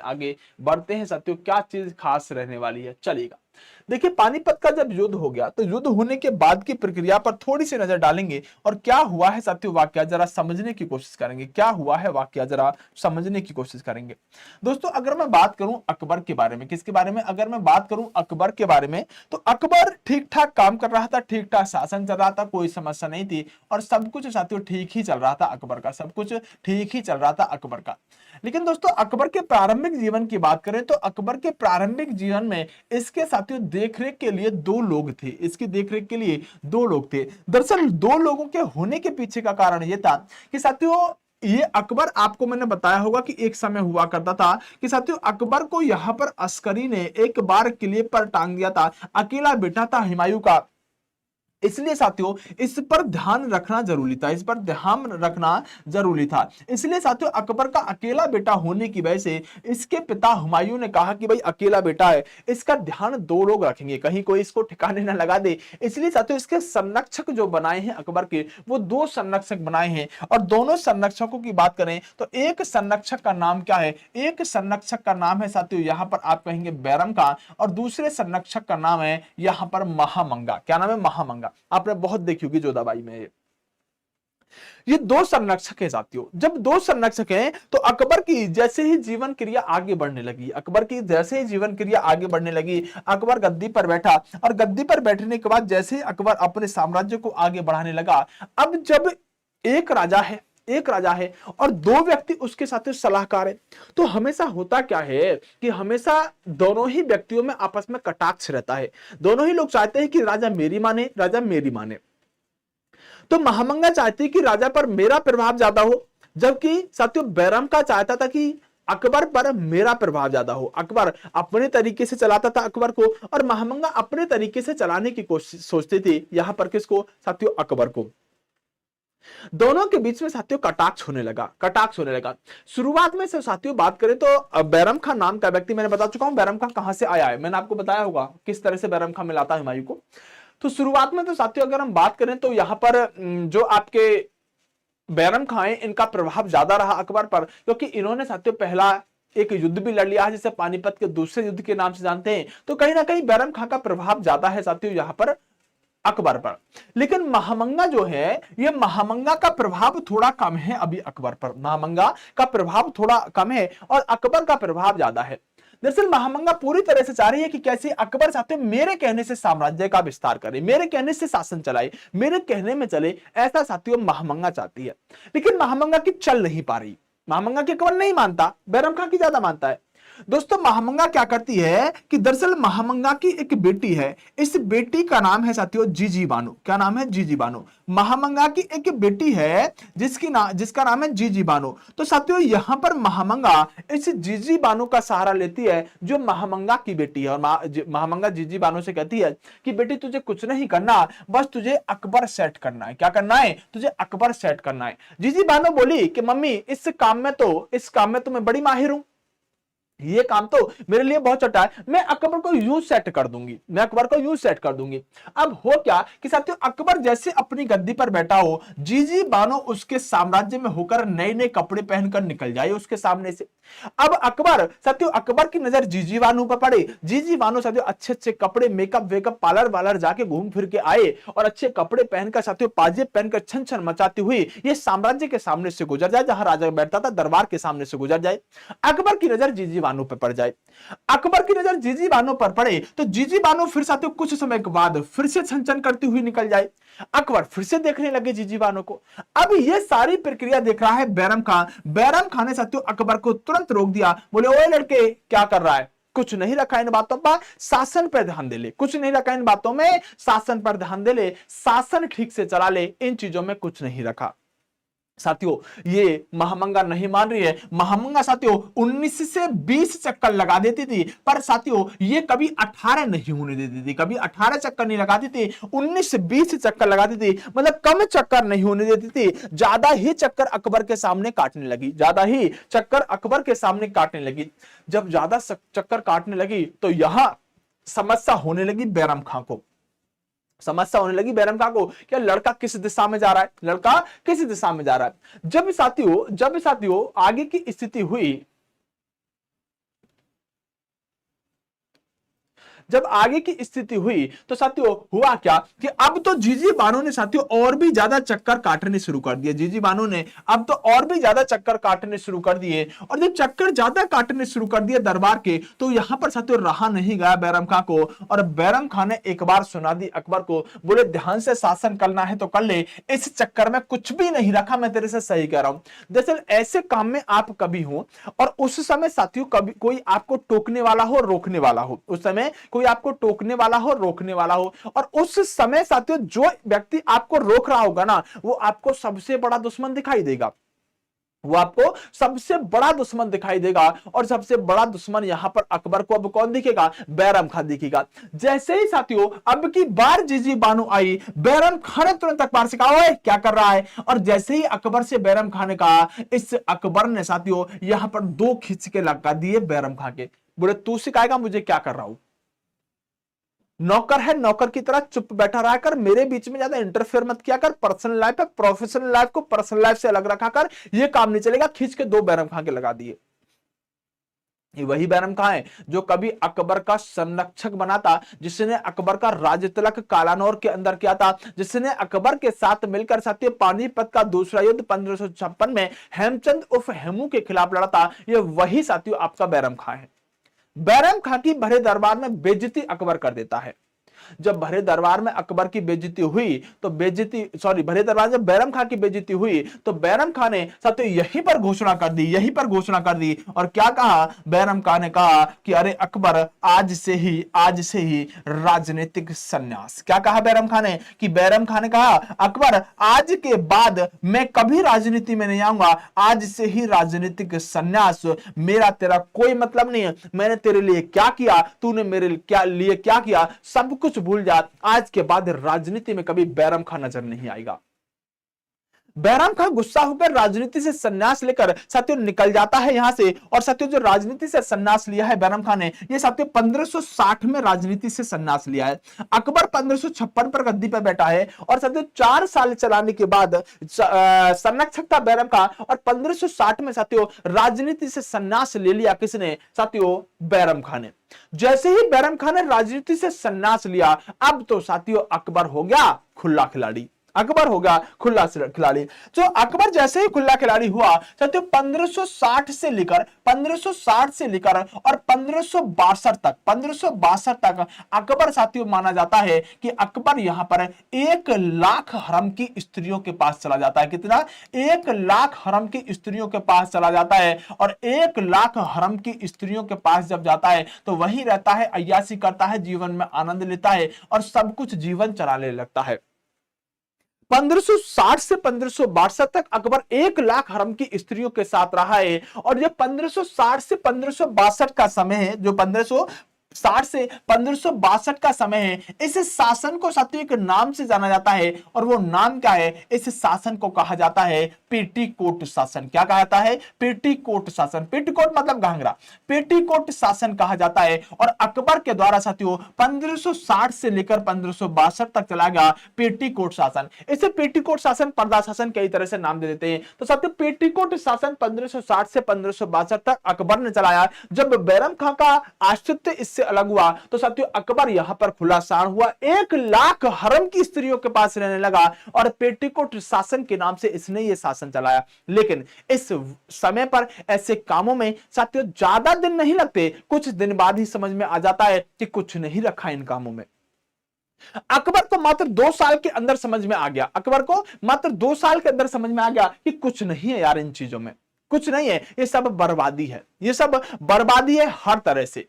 आगे बढ़ते हैं साथियों, क्या चीज खास रहने वाली है, चलेगा। देखिए पानीपत का जब युद्ध हो गया तो युद्ध होने के बाद की प्रक्रिया पर थोड़ी सी नजर डालेंगे और क्या हुआ है साथियों वाकया जरा समझने की कोशिश करेंगे, क्या हुआ है वाकया जरा समझने की कोशिश करेंगे। दोस्तों अगर मैं बात करूं अकबर के बारे में, किसके बारे में, अगर मैं बात करूं अकबर के बारे में, तो अकबर ठीक ठाक काम कर रहा था, ठीक ठाक शासन चल रहा था, कोई समस्या नहीं थी और सब कुछ साथियों ठीक ही चल रहा था अकबर का, सब कुछ ठीक ही चल रहा था अकबर का। लेकिन दोस्तों अकबर के प्रारंभिक जीवन की बात करें तो अकबर के प्रारंभिक जीवन में इसके साथियों देखरेख के लिए दो लोग थे, इसकी देखरेख के लिए दो लोग थे। दरअसल दो लोगों के होने के पीछे का कारण यह था कि साथियों ये अकबर, आपको मैंने बताया होगा कि एक समय हुआ करता था कि साथियों अकबर को यहां पर अस्करी ने एक बार किले पर टांग दिया था, अकेला बेटा था हुमायूं का, इसलिए साथियों इस पर ध्यान रखना जरूरी था, इस पर ध्यान रखना जरूरी था। इसलिए साथियों अकबर का अकेला बेटा होने की वजह से इसके पिता हुमायूं ने कहा कि भाई अकेला बेटा है, इसका ध्यान दो लोग रखेंगे, कहीं कोई इसको ठिकाने ना लगा दे। इसलिए साथियों इसके संरक्षक जो बनाए हैं अकबर के, वो दो संरक्षक बनाए हैं और दोनों संरक्षकों की बात करें तो एक संरक्षक का नाम क्या है, एक संरक्षक का नाम है साथियों यहां पर आप कहेंगे बैरम खां और दूसरे संरक्षक का नाम है यहां पर महामंगा। क्या नाम है, महामंगा। आपने बहुत देखी होगी जोधाबाई में। ये दो संरक्षक है साथियों, जब दो संरक्षक हैं तो अकबर की जैसे ही जीवन क्रिया आगे बढ़ने लगी, अकबर की जैसे ही जीवन क्रिया आगे बढ़ने लगी, अकबर गद्दी पर बैठा और गद्दी पर बैठने के बाद जैसे ही अकबर अपने साम्राज्य को आगे बढ़ाने लगा, अब जब एक राजा है, एक राजा है और दो व्यक्ति उसके साथ सलाहकार है, तो हमेशा होता क्या है कि हमेशा दोनों ही व्यक्तियों में आपस में कटाक्ष रहता है, दोनों ही लोग चाहते हैं कि राजा मेरी माने, राजा मेरी माने। तो महामंगा चाहती कि राजा पर मेरा प्रभाव ज्यादा हो, जबकि साथियों बैरम का चाहता था कि अकबर पर मेरा प्रभाव ज्यादा हो। अकबर अपने तरीके से चलाता था अकबर को और महामंगा अपने तरीके से चलाने की कोशिश सोचती थी, यहां पर किसको, साथियों अकबर को। दोनों के बीच में साथियों कटाक्ष होने लगा, कटाक्ष होने लगा। शुरुआत में से साथियों बात करें तो बैरम खां नाम का व्यक्ति, मैंने बता चुका हूं बैरम खां कहां से आया है, मैंने आपको बताया होगा किस तरह से बैरम खां मिलाता है हुमायूं को। तो शुरुआत में तो साथियों अगर हम बात करें तो यहां पर जो आपके बैरम खां हैं इनका प्रभाव ज्यादा रहा अकबर पर, क्योंकि इन्होंने साथियों पहला एक युद्ध भी लड़ लिया है जिसे पानीपत के दूसरे युद्ध के नाम से जानते हैं, तो कहीं ना कहीं बैरम खां का प्रभाव ज्यादा है साथियों यहां पर अकबर पर। लेकिन महामंगा जो है, ये महामंगा का प्रभाव थोड़ा कम है अभी अकबर पर, महामंगा का प्रभाव थोड़ा कम है और अकबर का प्रभाव ज्यादा है। दरअसल महामंगा पूरी तरह से चाह रही है कि कैसे अकबर साथियों मेरे कहने से साम्राज्य का विस्तार करे, मेरे कहने से शासन चलाए, मेरे कहने में चले, ऐसा साथियों महामंगा चाहती है। लेकिन महामंगा की चल नहीं पा रही, महामंगा की अकबर नहीं मानता, बैरम खां की ज्यादा मानता है। दोस्तों महामंगा क्या करती है कि दरअसल महामंगा की एक बेटी है, इस बेटी का नाम है साथियों जीजी बानो। क्या नाम है, जीजी बानो। महामंगा की एक बेटी है जिसका नाम है जीजी बानो। तो साथियों यहां पर महामंगा इस जीजी बानो का सहारा लेती है जो महामंगा की बेटी है और महामंगा जीजी बानो से कहती है कि बेटी तुझे कुछ नहीं करना, बस तुझे अकबर सेट करना है। क्या करना है, तुझे अकबर सेट करना है। जीजी बानो बोली कि मम्मी इस काम में तो मैं बड़ी माहिर हूं, ये काम तो मेरे लिए बहुत छोटा है, मैं अकबर को यूं सेट कर दूंगी, मैं अकबर को यूं सेट कर दूंगी। अब हो क्या कि साथियों अकबर जैसे अपनी गद्दी पर बैठा हो, जीजी बानो उसके साम्राज्य में होकर नए नए कपड़े पहनकर निकल जाए उसके सामने से। अब अकबर साथियों, अकबर की नजर जीजी बानो पर पड़े, जीजी बानो साथियों अच्छे अच्छे कपड़े, मेकअप वेकअप, पार्लर वालर जाके घूम फिर के आए और अच्छे कपड़े पहनकर साथियों पाजेब पहनकर छन छन मचाती हुई ये साम्राज्य के सामने से गुजर जाए, जहां राजा बैठता था दरबार के सामने से गुजर जाए। अकबर की नजर जीजी बानो पर पड़ जाए, अकबर की नजर जीजी बानो पर पड़े तो जीजी बानो फिर साथियों कुछ समय के बाद फिर से छन छन करती हुई निकल जाए। अकबर फिर से देखने लगे जीजी बानो को। अब ये सारी प्रक्रिया देख रहा है बैरम खां। बैरम खां ने साथियों अकबर को तुरंत रोक दिया, बोले ओए लड़के क्या कर रहा है, कुछ नहीं रखा इन बातों पर, शासन पर ध्यान दे ले, कुछ नहीं रखा इन बातों में, शासन पर ध्यान दे ले, शासन ठीक से चला ले, इन चीजों में कुछ नहीं रखा। साथियों ये महामंगा नहीं मान रही है। महामंगा साथियों 19 से 20 चक्कर लगा देती थी, पर साथियों ये कभी 18 नहीं होने देती थी, कभी 18 चक्कर नहीं लगाती थी, 19 से 20 चक्कर लगाती थी, मतलब कम चक्कर नहीं होने देती थी, ज्यादा ही चक्कर अकबर के सामने काटने लगी, ज्यादा ही चक्कर अकबर के सामने काटने लगी। जब ज्यादा चक्कर काटने लगी तो यहां समस्या होने लगी बैरम खां को, समस्या होने लगी बैरम खां को, क्या लड़का किस दिशा में जा रहा है, लड़का किस दिशा में जा रहा है। जब साथियों आगे की स्थिति हुई जब आगे की स्थिति हुई तो साथियों हुआ क्या कि अब तो जीजी बानो ने साथियों और भी ज्यादा चक्कर काटने शुरू कर दिए। जीजी बानो ने अब तो और भी ज्यादा चक्कर काटने शुरू कर दिए, और जब चक्कर ज्यादा काटने शुरू कर दिए दरबार के, तो यहां पर साथियों रहा नहीं गया बैरम खां को, और बैरम खां ने एक बार सुना दी अकबर को, बोले ध्यान से शासन करना है तो कर ले, इस चक्कर में कुछ भी नहीं रखा, मैं तेरे से सही कह रहा हूं। दरअसल ऐसे काम में आप कभी हो और उस समय साथियों कभी कोई आपको टोकने वाला हो, रोकने वाला हो, उस समय कोई आपको टोकने वाला हो, रोकने वाला हो, और उस समय साथियों जो व्यक्ति आपको रोक रहा होगा ना, वो आपको सबसे बड़ा दुश्मन दिखाई देगा, वो आपको सबसे बड़ा दुश्मन दिखाई देगा। और सबसे बड़ा दुश्मन यहां पर अकबर को अब कौन दिखेगा? बैरम खां दिखेगा। जैसे ही साथियों अब की बार जीजी बानो आई, बैरम खां ने तुरंत अकबर से कहा, ओए क्या कर रहा है? और जैसे ही अकबर से बैरम खां ने कहा, इस अकबर ने साथियों यहां पर दो खींच के लगा दिए बैरम खां के, बोले तू सिखाएगा मुझे क्या कर रहा हूं? नौकर है, नौकर की तरह चुप बैठा रहा कर, मेरे बीच में ज्यादा इंटरफेयर मत किया कर, पर्सनल लाइफ है, प्रोफेशनल लाइफ को पर्सनल लाइफ से अलग रखा कर, ये काम नहीं चलेगा। खींच के दो बैरम खां के लगा दिए। ये वही बैरम खां है जो कभी अकबर का संरक्षक बना था, जिसने अकबर का राज तिलक कालानौर के अंदर किया था, जिसने अकबर के साथ मिलकर साथियों पानीपत का दूसरा युद्ध 1556 में हेमचंद उर्फ हेमू के खिलाफ लड़ा था। ये वही साथियों आपका बैरम खां है। बैरम खां की भरे दरबार में बेइज्जती अकबर कर देता है। जब भरे दरबार में अकबर की बेइज्जती हुई तो भरे दरबार जब बैरम खां की बेइज्जती हुई तो बैरम खां ने साथियों यहीं पर घोषणा कर दी, और क्या कहा? बैरम खां ने कहा कि अरे अकबर आज से ही राजनीतिक संन्यास। क्या कहा बैरम खां ने? कि बैरम खां ने कहा अकबर आज के बाद मैं कभी राजनीति में नहीं आऊंगा, आज से ही राजनीतिक संन्यास, मेरा तेरा कोई मतलब नहीं है, मैंने तेरे लिए क्या किया, तूने मेरे लिए क्या किया, सब कुछ भूल जा, आज के बाद राजनीति में कभी बैरम खां नजर नहीं आएगा। बैरम खां गुस्सा होकर राजनीति से संन्यास लेकर साथियों निकल जाता है यहां से। और साथियों जो राजनीति से संन्यास लिया है बैरम खां ने, ये साथियों 1560 में राजनीति से संन्यास लिया है। अकबर 1556 पर गद्दी पर बैठा है, और साथियों 4 साल चलाने के बाद संरक्षक था बैरम खां, और 1560 में साथियों राजनीति से संन्यास ले लिया। किसने? साथियों बैरम खां ने। जैसे ही बैरम खां ने राजनीति से संन्यास लिया, अब तो साथियों अकबर हो गया खुला खिलाड़ी। अकबर होगा खुला खिलाड़ी। जो अकबर जैसे ही खुला खिलाड़ी हुआ साथियों 1560 से लेकर और 1562 तक अकबर साथियों माना जाता है कि अकबर यहां पर 1 लाख हरम की स्त्रियों के पास चला जाता है। कितना? 1 लाख हरम की स्त्रियों के पास चला जाता है। और 1 लाख हरम की स्त्रियों के पास जब जाता है तो वहीं रहता है, अय्यासी करता है, जीवन में आनंद लेता है और सब कुछ जीवन चलाने लगता है। 1560 से 1562 तक अकबर 1 लाख हरम की स्त्रियों के साथ रहा है। और जब 1560 से 1562 का समय है, जो 1560 से 1562 का समय है, इस शासन को साथियों एक नाम से जाना जाता है, और वो नाम क्या है? इस शासन को कहा जाता है पेटीकोट शासन। क्या कहा जाता है? पेटीकोट शासन। पेटीकोट मतलब घाघरा, पेटीकोट शासन कहा जाता है। और अकबर के द्वारा साथियों 1560 से लेकर 1562 तक चला गया पेटीकोट शासन। इसे पेटीकोट शासन, पर्दा शासन कई तरह से नाम दे देते हैं। तो साथियों पेटीकोट शासन 1560 से 1562 तक अकबर ने चलाया। जब बैरम खां का अस्तित्व इससे अलग हुआ तो साथियों अकबर यहां पर खुलासार हुआ, 1 लाख हरम की स्त्रियों के पास रहने लगा, और पेटीकोट शासन के नाम से इसने ये शासन चलाया। लेकिन इस समय पर ऐसे कामों में साथियों ज्यादा दिन नहीं लगते, कुछ दिन बाद ही समझ में आ जाता है कि कुछ नहीं रखा इन कामों में। अकबर को मात्र 2 साल के अंदर समझ में आ गया, अकबर को मात्र 2 साल के अंदर समझ में आ गया कि कुछ नहीं है यार, इन चीजों में कुछ नहीं है, ये सब बर्बादी है, ये सब बर्बादी है हर तरह से,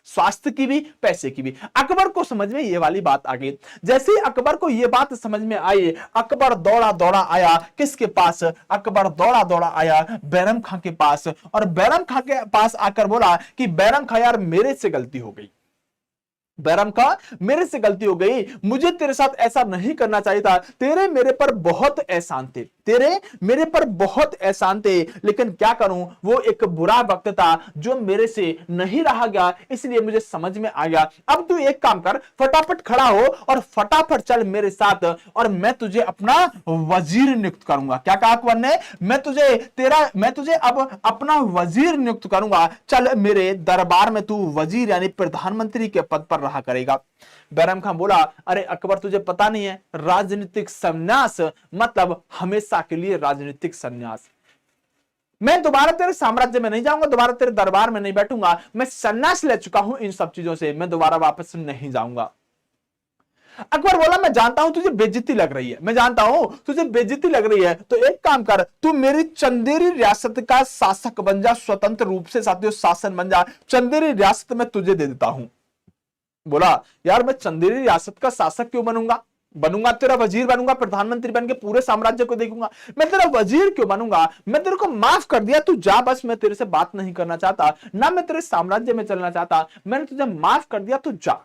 स्वास्थ्य की भी, पैसे की भी। अकबर को समझ में ये वाली बात आ गई। जैसे ही अकबर को ये बात समझ में आई, अकबर दौड़ा दौड़ा आया किसके पास? अकबर दौड़ा दौड़ा आया बैरम खां के पास, और बैरम खां के पास आकर बोला कि बैरम खां यार मेरे से गलती हो गई, बैरम खां मेरे से गलती हो गई, मुझे तेरे साथ ऐसा नहीं करना चाहिए था, तेरे मेरे पर बहुत एहसान थे, तेरे मेरे पर बहुत एहसान थे, लेकिन क्या करूं, वो एक बुरा वक्त था जो मेरे से नहीं रहा गया, इसलिए मुझे समझ में आ गया। अब तू एक काम कर, फटाफट खड़ा हो और फटाफट चल मेरे साथ, और मैं तुझे अपना वजीर नियुक्त करूंगा। क्या कहा अकबर ने? मैं तुझे अब अपना वजीर नियुक्त करूंगा, चल मेरे दरबार में तू वजीर यानी प्रधानमंत्री के पद पर रहा करेगा। बैरम खान बोला, अरे अकबर तुझे पता नहीं है, राजनीतिक संन्यास मतलब हमेशा के लिए राजनीतिक संन्यास। मैं दोबारा तेरे साम्राज्य में नहीं जाऊंगा, दोबारा तेरे दरबार में नहीं बैठूंगा, मैं संन्यास ले चुका हूं इन सब चीजों से, मैं दोबारा वापस नहीं जाऊंगा। अकबर बोला, मैं जानता हूं तुझे बेइज्जती लग रही है, मैं जानता हूं तुझे बेइज्जती लग रही है, तो एक काम कर, तू मेरी चंदेरी रियासत का शासक बन जा, स्वतंत्र रूप से साथियों शासन बन जा, चंदेरी रियासत मैं तुझे दे देता हूं। बोला, यार मैं चंदेरी रियासत का शासक क्यों बनूंगा तेरा वजीर बनूंगा, प्रधानमंत्री बन के पूरे साम्राज्य को देखूंगा, मैं तेरा वजीर क्यों बनूंगा, मैं तेरे को माफ कर दिया, तू जा बस, मैं तेरे से बात नहीं करना चाहता, ना मैं तेरे साम्राज्य में चलना चाहता, मैंने तुझे माफ कर दिया, तू जा।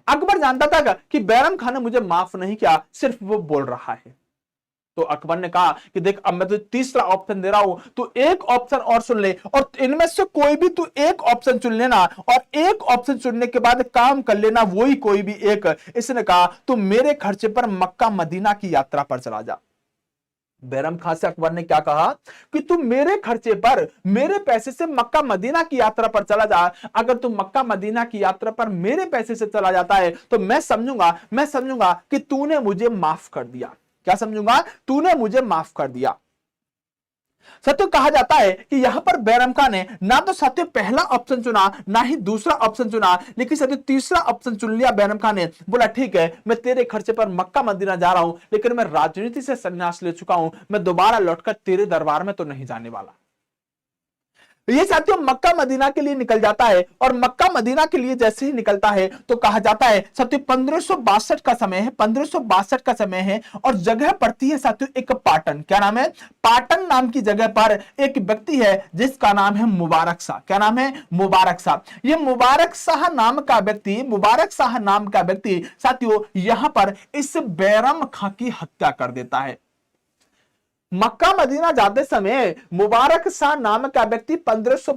अकबर जानता था कि बैरम खान ने मुझे माफ नहीं किया, सिर्फ वो बोल रहा है। तो अकबर ने कहा कि देख, अब मैं तुझे तीसरा ऑप्शन दे रहा हूं, तू एक ऑप्शन और सुन ले, और इनमें से कोई भी तू एक ऑप्शन चुन लेना, और एक ऑप्शन चुनने के बाद काम कर लेना वही कोई भी एक। इसने कहा, तू मेरे खर्चे पर मक्का मदीना की यात्रा पर चला जा। बैरम खान से अकबर ने क्या कहा कि तू मेरे खर्चे पर, मेरे पैसे से मक्का मदीना की यात्रा पर चला जा। अगर तू मक्का मदीना की यात्रा पर मेरे पैसे से चला जाता है तो मैं समझूंगा कि तूने मुझे माफ कर दिया। क्या समझूंगा? तूने मुझे माफ कर दिया। सत्य कहा जाता है कि यहां पर बैरम खान ने ना तो सत्य पहला ऑप्शन चुना, ना ही दूसरा ऑप्शन चुना, लेकिन सत्य तीसरा ऑप्शन चुन लिया बैरम खान ने। बोला, ठीक है, मैं तेरे खर्चे पर मक्का मदीना जा रहा हूं, लेकिन मैं राजनीति से संन्यास ले चुका हूं, मैं दोबारा लौटकर तेरे दरबार में तो नहीं जाने वाला। ये साथियों मक्का मदीना के लिए निकल जाता है, और मक्का मदीना के लिए जैसे ही निकलता है तो कहा जाता है साथियों 1562 का समय है, 1562 का समय है, और जगह पड़ती है साथियों एक पाटन। क्या नाम है? पाटन नाम की जगह पर एक व्यक्ति है जिसका नाम है मुबारक शाह। क्या नाम है? मुबारक शाह। ये मुबारक शाह नाम का व्यक्ति साथियों यहां पर इस बैरम खां की हत्या कर देता है। मक्का मदीना जाते समय मुबारक शाह नाम का व्यक्ति 1500